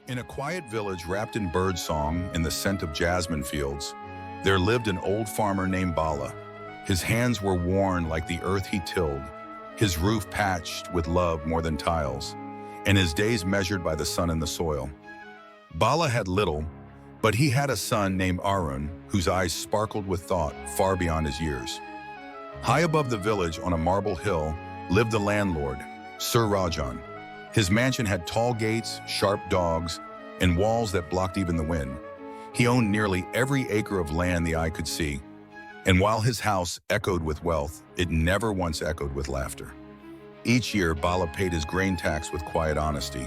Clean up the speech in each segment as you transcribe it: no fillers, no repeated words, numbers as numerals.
In a quiet village wrapped in birdsong and the scent of jasmine fields, there lived an old farmer named Bala. His hands were worn like the earth he tilled, his roof patched with love more than tiles, and his days measured by the sun and the soil. Bala had little, but he had a son named Arun, whose eyes sparkled with thought far beyond his years. High above the village on a marble hill lived the landlord, Sir Rajan. His mansion had tall gates, sharp dogs, and walls that blocked even the wind. He owned nearly every acre of land the eye could see, and while his house echoed with wealth, it never once echoed with laughter. Each year, Bala paid his grain tax with quiet honesty.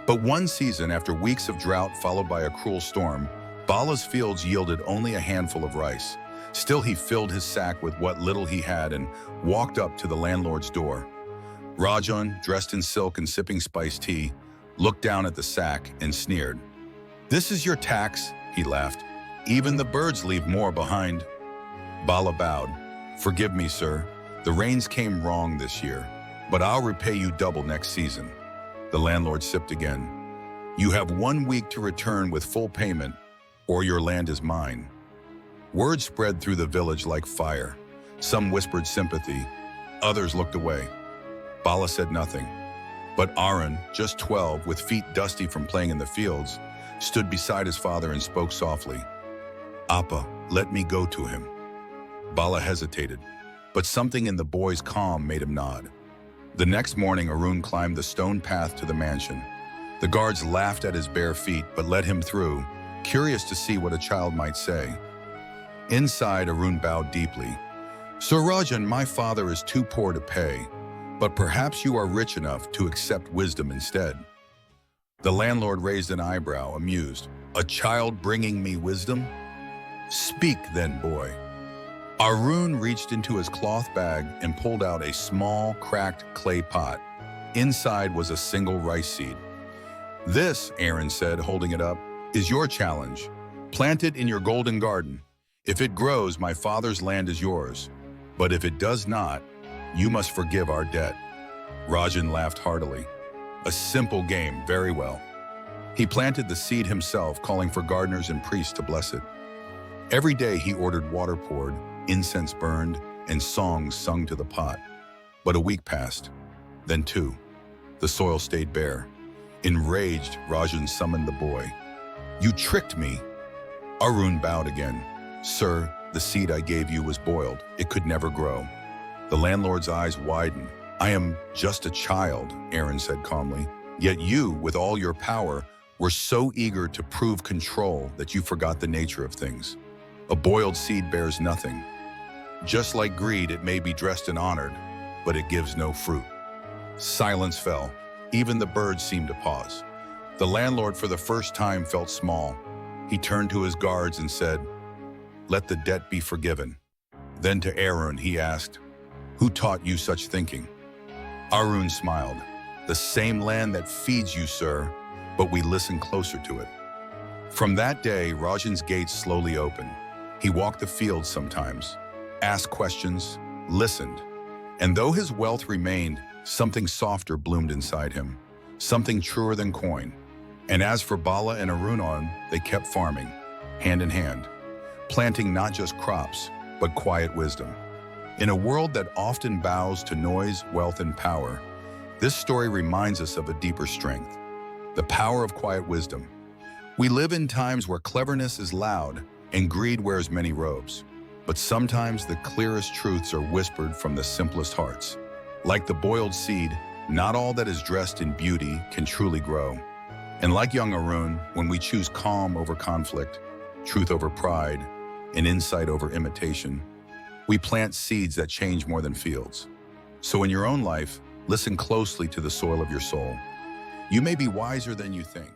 But one season, after weeks of drought followed by a cruel storm, Bala's fields yielded only a handful of rice. Still, he filled his sack with what little he had and walked up to the landlord's door. Rajan, dressed in silk and sipping spiced tea, looked down at the sack and sneered. "This is your tax," he laughed. "Even the birds leave more behind." Bala bowed. "Forgive me, sir. The rains came wrong this year, but I'll repay you double next season." The landlord sipped again. "You have 1 week to return with full payment, or your land is mine." Word spread through the village like fire. Some whispered sympathy, others looked away. Bala said nothing, but Arun, just 12, with feet dusty from playing in the fields, stood beside his father and spoke softly. "Appa, let me go to him." Bala hesitated, but something in the boy's calm made him nod. The next morning, Arun climbed the stone path to the mansion. The guards laughed at his bare feet, but let him through, curious to see what a child might say. Inside, Arun bowed deeply. "Sir Rajan, my father is too poor to pay, but perhaps you are rich enough to accept wisdom instead." The landlord raised an eyebrow, amused. "A child bringing me wisdom? Speak then, boy." Arun reached into his cloth bag and pulled out a small, cracked clay pot. Inside was a single rice seed. "This," Arun said, holding it up, "is your challenge. Plant it in your golden garden. If it grows, my father's land is yours. But if it does not, you must forgive our debt." Rajan laughed heartily. "A simple game, very well." He planted the seed himself, calling for gardeners and priests to bless it. Every day he ordered water poured, incense burned, and songs sung to the pot. But a week passed, then 2. The soil stayed bare. Enraged, Rajan summoned the boy. "You tricked me." Arun bowed again. "Sir, the seed I gave you was boiled. It could never grow." The landlord's eyes widened. "I am just a child," Arun said calmly. "Yet you, with all your power, were so eager to prove control that you forgot the nature of things. A boiled seed bears nothing. Just like greed, it may be dressed and honored, but it gives no fruit." Silence fell. Even the birds seemed to pause. The landlord for the first time felt small. He turned to his guards and said, "Let the debt be forgiven." Then to Arun he asked, "Who taught you such thinking?" Arun smiled. "The same land that feeds you, sir, but we listen closer to it." From that day, Rajan's gates slowly opened. He walked the fields sometimes, asked questions, listened. And though his wealth remained, something softer bloomed inside him, something truer than coin. And as for Bala and Arun, they kept farming, hand in hand, planting not just crops, but quiet wisdom. In a world that often bows to noise, wealth, and power, this story reminds us of a deeper strength, the power of quiet wisdom. We live in times where cleverness is loud and greed wears many robes, but sometimes the clearest truths are whispered from the simplest hearts. Like the boiled seed, not all that is dressed in beauty can truly grow. And like young Arun, when we choose calm over conflict, truth over pride, and insight over imitation, we plant seeds that change more than fields. So in your own life, listen closely to the soil of your soul. You may be wiser than you think.